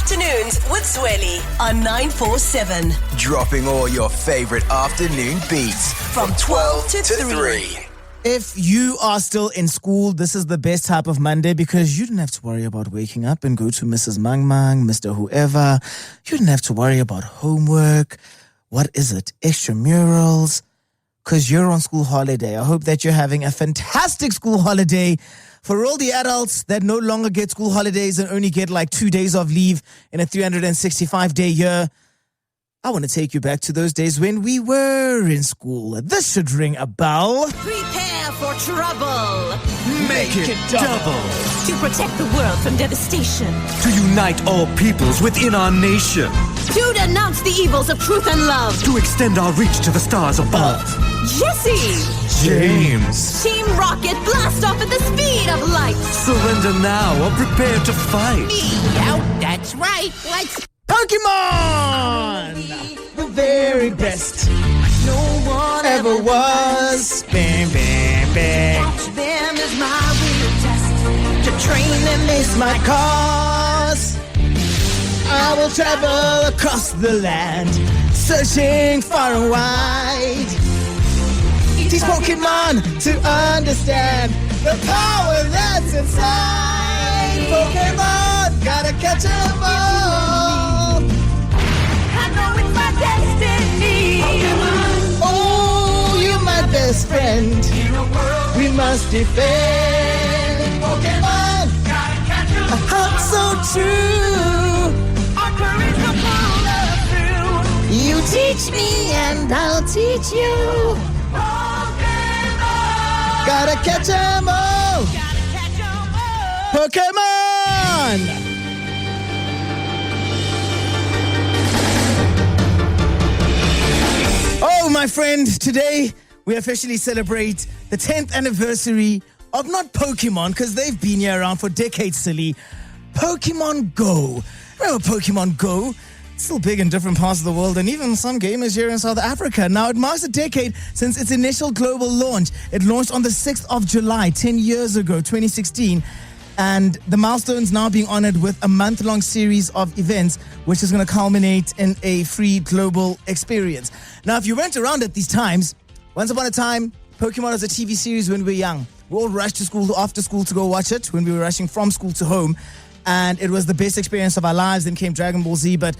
Afternoons with Zweli on 947. Dropping all your favorite afternoon beats from 12 to 3. If you are still in school, this is the best type of Monday because you didn't have to worry about waking up and go to Mrs. Mang Mang, Mr. Whoever. You didn't have to worry about homework. What is it? Extramurals. Because you're on school holiday. I hope that you're having a fantastic school holiday. For all the adults that no longer get school holidays and only get like 2 days of leave in a 365-day year, I want to take you back to those days when we were in school. This should ring a bell. Prepare for trouble. Make it double. To protect the world from devastation. To unite all peoples within our nation. To denounce the evils of truth and love. To extend our reach to the stars above. Jesse. James. Team Rocket blast off at the speed of light. Surrender now or prepare to fight. Meow, that's right. Let's Pokemon! The very best no one ever was. Bam, bam, bam. catch them is my real test. To train them is My cause. I will travel across the land, searching far and wide. Teach Pokemon to understand the power that's inside. Pokemon, gotta catch 'em all. I know it's my destiny. Oh, you're my best friend. We must defend Pokemon. So true. Our courage will pull us through. You teach me and I'll teach you. Gotta catch 'em all. Gotta catch 'em all. Pokemon! Oh, my friend, today we officially celebrate the 10th anniversary of not Pokemon, because they've been here around for decades, silly. Pokemon Go. Remember Pokemon Go? It's still big in different parts of the world and even some gamers here in South Africa. Now, it marks a decade since its initial global launch. It launched on the 6th of July, 10 years ago, 2016. And the milestone's now being honored with a month-long series of events, which is going to culminate in a free global experience. Now, if you weren't around at these times, once upon a time, Pokemon was a TV series when we were young. We all rushed to school after school to go watch it when we were rushing from school to home. And it was the best experience of our lives. Then came Dragon Ball Z. But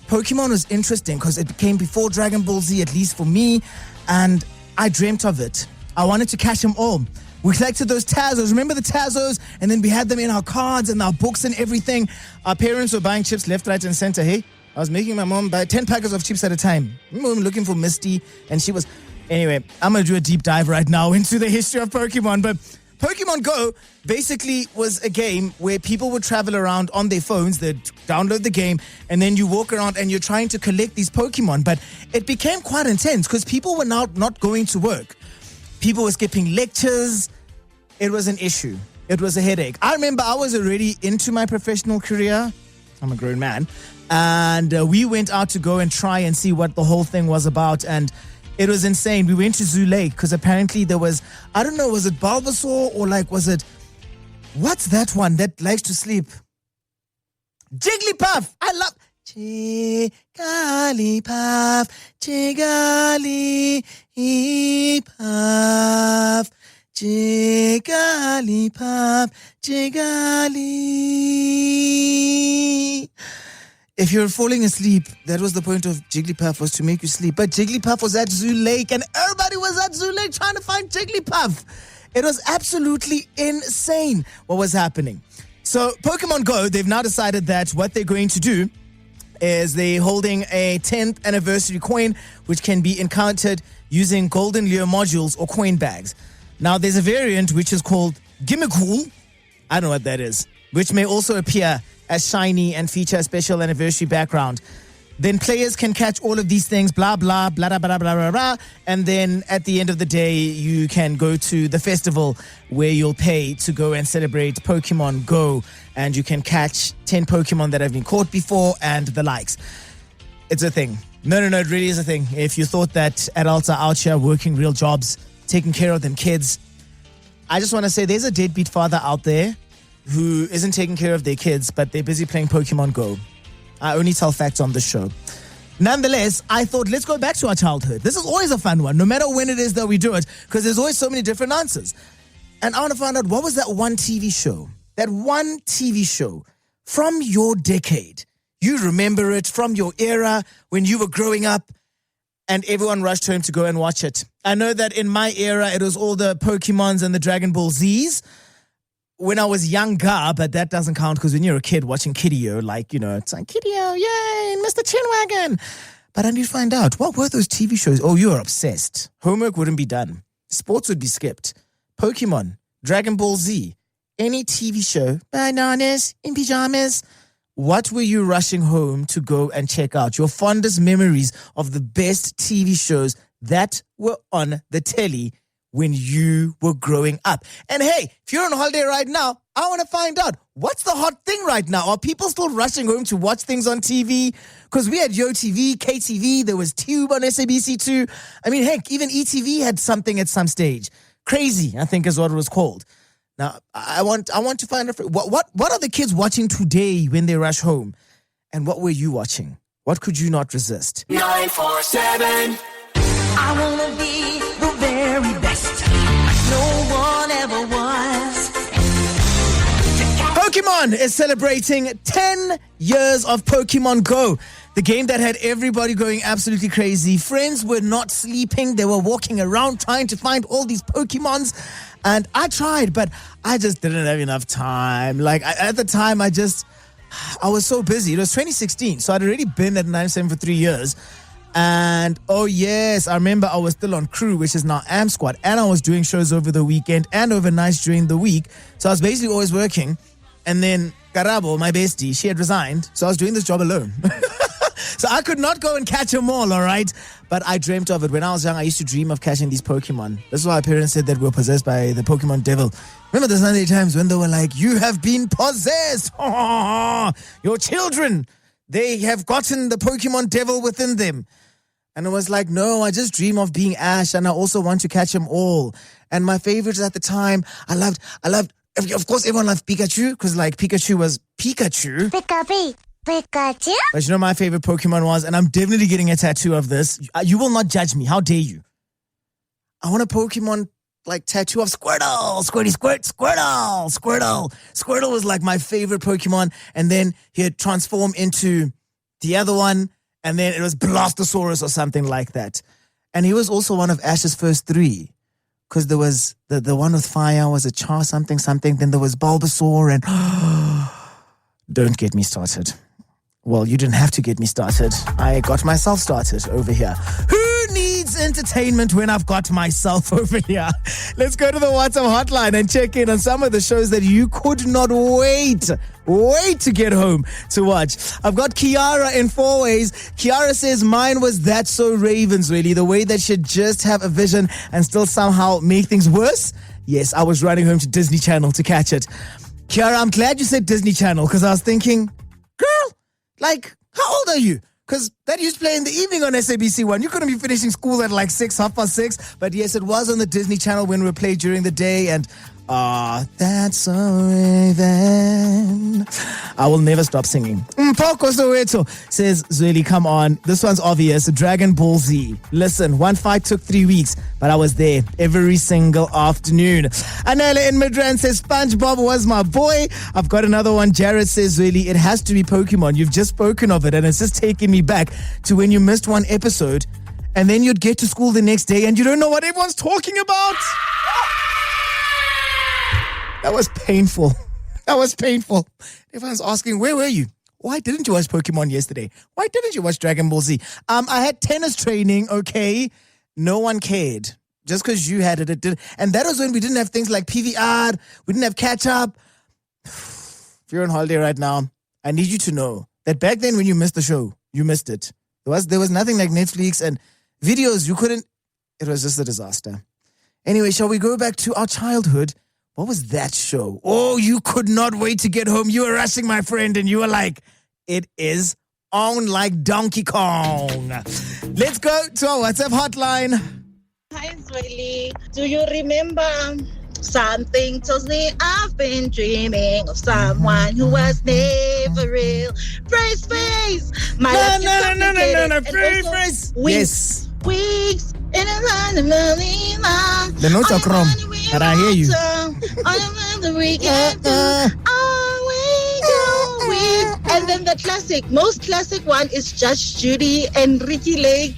Pokemon was interesting because it came before Dragon Ball Z, at least for me. And I dreamt of it. I wanted to catch them all. We collected those Tazos. Remember the Tazos? And then we had them in our cards and our books and everything. Our parents were buying chips left, right, and center. Hey, I was making my mom buy 10 packets of chips at a time. Remember looking for Misty, and she was... Anyway, I'm going to do a deep dive right now into the history of Pokemon. But Pokemon Go basically was a game where people would travel around on their phones. They'd download the game, and then you walk around and you're trying to collect these Pokemon. But it became quite intense because people were now not going to work. People were skipping lectures. It was an issue. It was a headache. I remember I was already into my professional career. I'm a grown man. And we went out to go and try and see what the whole thing was about. And it was insane. We went to Zoo Lake because apparently there was, I don't know, was it Bulbasaur or like, was it, what's that one that likes to sleep? Jigglypuff. I love Jigglypuff, Jigglypuff, Jigglypuff, Jiggly. If you're falling asleep, that was the point of Jigglypuff, was to make you sleep. But Jigglypuff was at Zoo Lake, and everybody was at Zoo Lake trying to find Jigglypuff. It was absolutely insane what was happening. So Pokemon Go, they've now decided that what they're going to do is they're holding a 10th anniversary coin, which can be encountered using golden lure modules or coin bags. Now, there's a variant which is called Gimmicool. I don't know what that is, which may also appear as shiny and feature a special anniversary background. Then players can catch all of these things, blah, blah, blah, blah, blah, blah, blah, blah. And then at the end of the day, you can go to the festival where you'll pay to go and celebrate Pokemon Go. And you can catch 10 Pokemon that have been caught before and the likes. It's a thing. No, it really is a thing. If you thought that adults are out here working real jobs, taking care of them kids, I just want to say there's a deadbeat father out there who isn't taking care of their kids, but they're busy playing Pokemon Go. I only tell facts on the show. Nonetheless, I thought, let's go back to our childhood. This is always a fun one, no matter when it is that we do it, because there's always so many different answers. And I want to find out, what was that one TV show? That one TV show from your decade. You remember it from your era when you were growing up and everyone rushed home to go and watch it. I know that in my era, it was all the Pokemons and the Dragon Ball Zs. When I was younger, but that doesn't count because when you're a kid watching Kiddio, like, it's like, Kiddio, yay, Mr. Chinwagon. But I need to find out, what were those TV shows? Oh, you were obsessed. Homework wouldn't be done. Sports would be skipped. Pokemon, Dragon Ball Z, any TV show, bananas in pajamas. What were you rushing home to go and check out? Your fondest memories of the best TV shows that were on the telly when you were growing up. And hey, if you're on holiday right now, I want to find out, what's the hot thing right now? Are people still rushing home to watch things on TV? Because we had YoTV, KTV, there was Tube on SABC2. I mean, heck, even ETV had something at some stage. Crazy, I think is what it was called. Now, I want to find out, what are the kids watching today when they rush home? And what were you watching? What could you not resist? 947. I wanna be the very best, like no one ever was. Pokemon is celebrating 10 years of Pokemon Go. The game that had everybody going absolutely crazy. Friends were not sleeping. They were walking around trying to find all these Pokemons. And I tried, but I just didn't have enough time. At the time, I was so busy. It was 2016, so I'd already been at 9-7 for 3 years. And oh yes, I remember I was still on crew, which is now Am Squad, and I was doing shows over the weekend and overnights during the week. So I was basically always working. And then Karabo, my bestie, she had resigned, so I was doing this job alone. So I could not go and catch them all, all right? But I dreamt of it. When I was young, I used to dream of catching these Pokemon. This is why my parents said that we were possessed by the Pokemon devil. Remember the Sunday times when they were like, you have been possessed. Your children, they have gotten the Pokemon devil within them. And it was like, no, I just dream of being Ash, and I also want to catch them all. And my favorites at the time, I loved, of course, everyone loved Pikachu, because like Pikachu was Pikachu. Pikachu. But you know my favorite Pokemon was, and I'm definitely getting a tattoo of this. You will not judge me. How dare you? I want a Pokemon like tattoo of Squirtle. Squirtle. Squirtle was like my favorite Pokemon. And then he'd transform into the other one. And then it was Blastosaurus or something like that. And he was also one of Ash's first 3. Because there was the one with fire was a Char something. Then there was Bulbasaur and... Don't get me started. Well, you didn't have to get me started. I got myself started over here. Who needs entertainment when I've got myself over here? Let's go to the WhatsApp hotline and check in on some of the shows that you could not wait to get home to watch. I've got Kiara in 4 ways. Kiara says mine was That's So Ravens, really. The way that she'd just have a vision and still somehow make things worse. Yes, I was running home to Disney Channel to catch it. Kiara, I'm glad you said Disney Channel because I was thinking, girl, like, how old are you? Because that used to play in the evening on SABC1. You couldn't be finishing school at like 6:30. But yes, it was on the Disney Channel when we played during the day. And that's so Raven. I will never stop singing. Mpoko Soweto says, Zweli, come on. This one's obvious. Dragon Ball Z. Listen, one fight took 3 weeks, but I was there every single afternoon. Anela in Midrand says, SpongeBob was my boy. I've got another one. Jared says, Zweli, it has to be Pokemon. You've just spoken of it, and it's just taken me back to when you missed one episode, and then you'd get to school the next day, and you don't know what everyone's talking about. That was painful. Everyone's asking, where were you? Why didn't you watch Pokemon yesterday? Why didn't you watch Dragon Ball Z? I had tennis training, okay? No one cared. Just because you had it, it did. And that was when we didn't have things like PVR. We didn't have catch-up. If you're on holiday right now, I need you to know that back then when you missed the show, you missed it. There was nothing like Netflix and videos. You couldn't. It was just a disaster. Anyway, shall we go back to our childhood? What was that show? Oh, you could not wait to get home. You were rushing, my friend, and you were like, it is on like Donkey Kong. Let's go to our WhatsApp hotline. Hi, Zweli. Do you remember Something tells me I've been dreaming of someone who was never real. Phrase, my life is complicated. Phrase. Yes. Weeks in a line of lonely long. The notes are chrome, but I hear you. On the weekend, and then the most classic one is Judge Judy and Ricky Lake.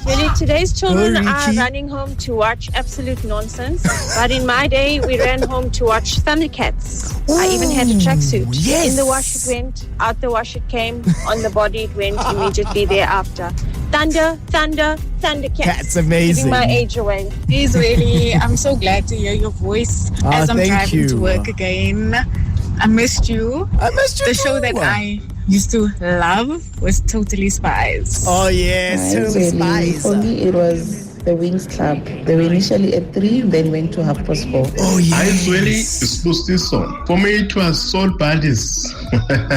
Really, today's children are running home to watch absolute nonsense. But in my day, we ran home to watch Thundercats. I even had a tracksuit. Yes. In the wash it went, out the wash it came, on the body it went immediately thereafter. Thundercats. That's amazing. Giving my age away. Please, really, I'm so glad to hear your voice as I'm driving to work again. I missed you. The show that I used to love was Totally Spies. Oh, yes, Totally Spies. For me, it was the Wings Club. They were initially at 3, then went to 4:30. Oh, yes. I Zweli is this song. For me, it was Soul Buddies.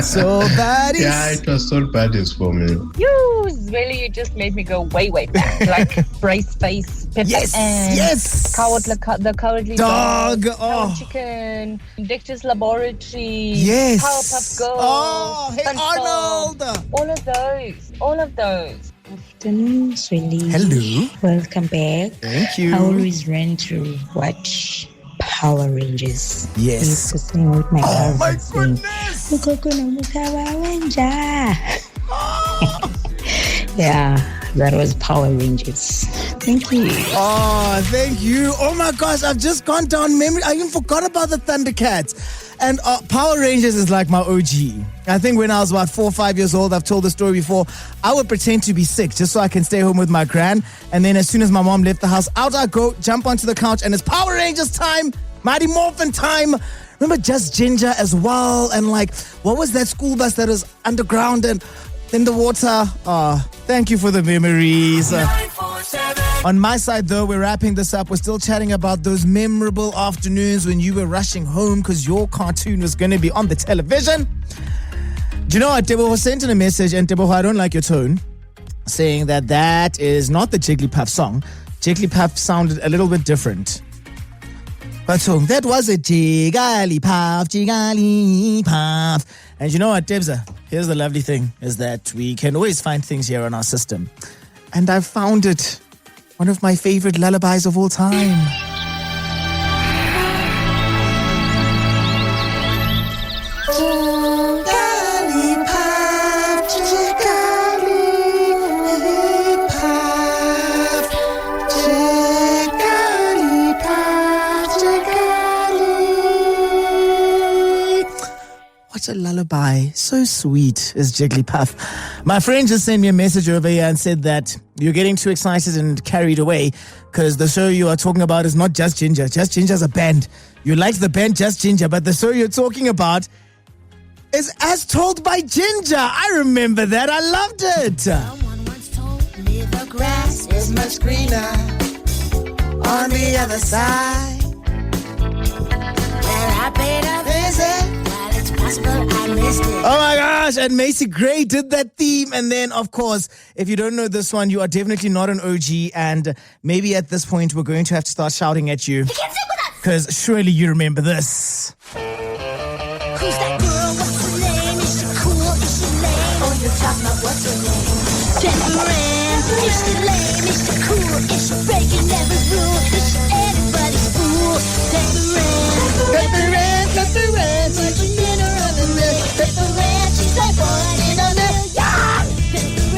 Soul Buddies? Yeah, it was Soul Buddies for me. You, Zweli, you just made me go way, way back. Like Brace Face, Pepper yes. The Cowardly Dog. Cow Chicken, Victor's Laboratory, yes. Powerpuff Girls. Oh, hey, Arnold. All of those. Afternoon, Zweli. Hello. Welcome back. Thank you. I always ran to watch Power Rangers. Yes. I used to sing with my cousins. my goodness. Yeah, that was Power Rangers. Thank you. Oh, thank you. Oh my gosh, I've just gone down memory. I even forgot about the Thundercats. And Power Rangers is like my OG. I think when I was about 4 or 5 years old, I've told the story before, I would pretend to be sick just so I can stay home with my gran. And then as soon as my mom left the house, out I go, jump onto the couch, and it's Power Rangers time, Mighty Morphin time. Remember Just Ginger as well? And like, what was that school bus that was underground and in the water? Thank you for the memories. On my side, though, we're wrapping this up. We're still chatting about those memorable afternoons when you were rushing home because your cartoon was going to be on the television. Do you know what? Teboho sent in a message, and Teboho, I don't like your tone, saying that is not the Jigglypuff song. Jigglypuff sounded a little bit different. But so that was a Jigglypuff. And you know what, Debza? Here's the lovely thing, is that we can always find things here on our system. And I've found it. One of my favorite lullabies of all time. What a lullaby. So sweet is Jigglypuff. My friend just sent me a message over here and said that you're getting too excited and carried away because the show you are talking about is not Just Ginger. Just Ginger's a band. You like the band Just Ginger, but the show you're talking about is As Told by Ginger. I remember that. I loved it. Someone once told me the grass is much greener on the other side. When I paid a visit, I missed it. Oh my gosh, and Macy Gray did that theme. And then, of course, if you don't know this one, you are definitely not an OG. And maybe at this point, we're going to have to start shouting at you. You can't sing with us! Because surely you remember this. Who's that girl? What's her name? Is she cool? Is she lame? Oh, you're talking about what's her name? Jennifer Ann. Is she lame? Is she cool? Is she breaking every rule? Is she anybody's fool? Jennifer Ann. She's a dinner of the milk. Jennifer Ann, she's like born in a million. Jennifer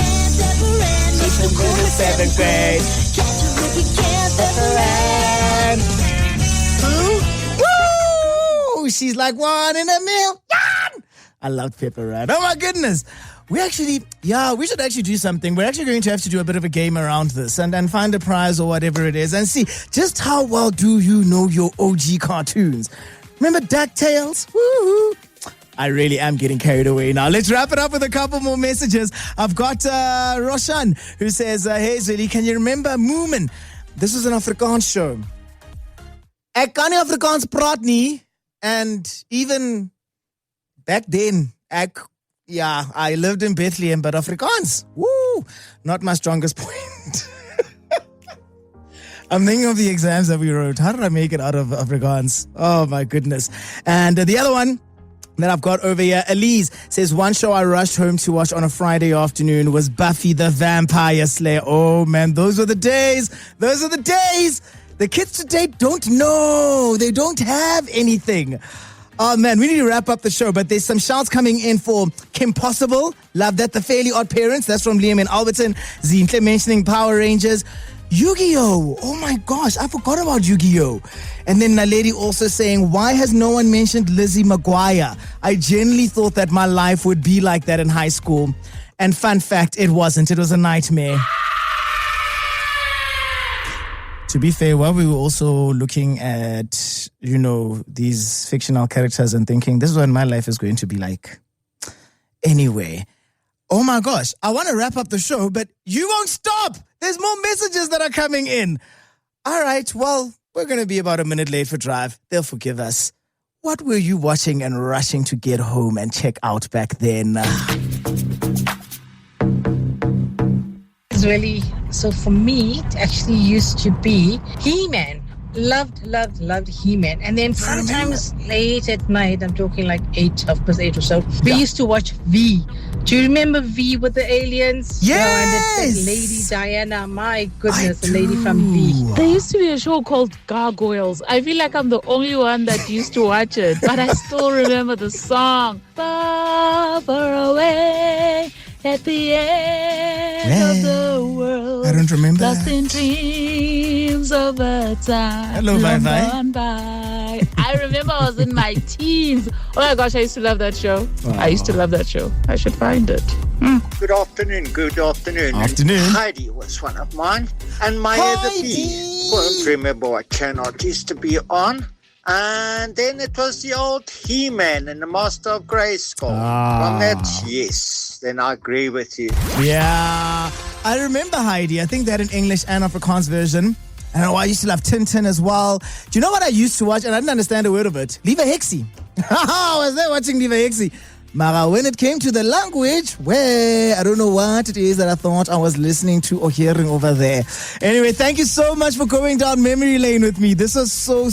Ann, she's the cool in 7th grade. Catch her if you can, Jennifer Ann. Woo! She's like 1 in a million. I loved Pepper Rat. Oh my goodness. We should actually do something. We're actually going to have to do a bit of a game around this and find a prize or whatever it is and see just how well do you know your OG cartoons. Remember DuckTales? Woo! I really am getting carried away now. Let's wrap it up with a couple more messages. I've got Roshan who says, hey Zweli, can you remember Moomin? This is an Afrikaans show. Ek kan nie Afrikaans praat nie. And even back then, I lived in Bethlehem, but Afrikaans, woo, not my strongest point. I'm thinking of the exams that we wrote. How did I make it out of Afrikaans? Oh my goodness. And the other one that I've got over here, Elise says, one show I rushed home to watch on a Friday afternoon was Buffy the Vampire Slayer. Oh man, those were the days. Those are the days. The kids today don't know. They don't have anything. Oh man, we need to wrap up the show, but there's some shouts coming in for Kim Possible. Love that. The Fairly Odd Parents. That's from Liam and Alberton. Zinhle mentioning Power Rangers. Yu-Gi-Oh! Oh my gosh, I forgot about Yu-Gi-Oh! And then a lady also saying, why has no one mentioned Lizzie McGuire? I genuinely thought that my life would be like that in high school. And fun fact, it wasn't. It was a nightmare. To be fair, while we were also looking at, these fictional characters and thinking, this is what my life is going to be like. Anyway, oh my gosh, I want to wrap up the show, but you won't stop. There's more messages that are coming in. All right, well, we're going to be about a minute late for drive. They'll forgive us. What were you watching and rushing to get home and check out back then? Zweli, so for me, it actually used to be He-Man. Loved He-Man. And then sometimes late at night, I'm talking like 8 or so, we used to watch V. Do you remember V with the aliens? Yes! And it's Lady Diana. My goodness, the lady from V. There used to be a show called Gargoyles. I feel like I'm the only one that used to watch it, but I still remember the song. Far, far away at the end of the world. I don't remember lost that. in dreams of a time. Hello, Bye-Bye. Gone by. I remember I was in my teens. Oh my gosh, I used to love that show. I used to love that show. I should find it. Good afternoon. Afternoon. Heidi was one of mine. And my other B. Couldn't remember what channel it used to be on. And then it was the old He-Man and the Master of Grayskull. From that, yes. Then I agree with you. Yeah. I remember Heidi. I think they had an English and Afrikaans version. And I used to love Tintin as well. Do you know what I used to watch? And I didn't understand a word of it. Lieve Hexie. I was there watching Lieve Hexie. Mara, when it came to the language, I don't know what it is that I thought I was listening to or hearing over there. Anyway, thank you so much for going down memory lane with me. This was so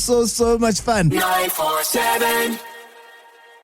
much fun. 947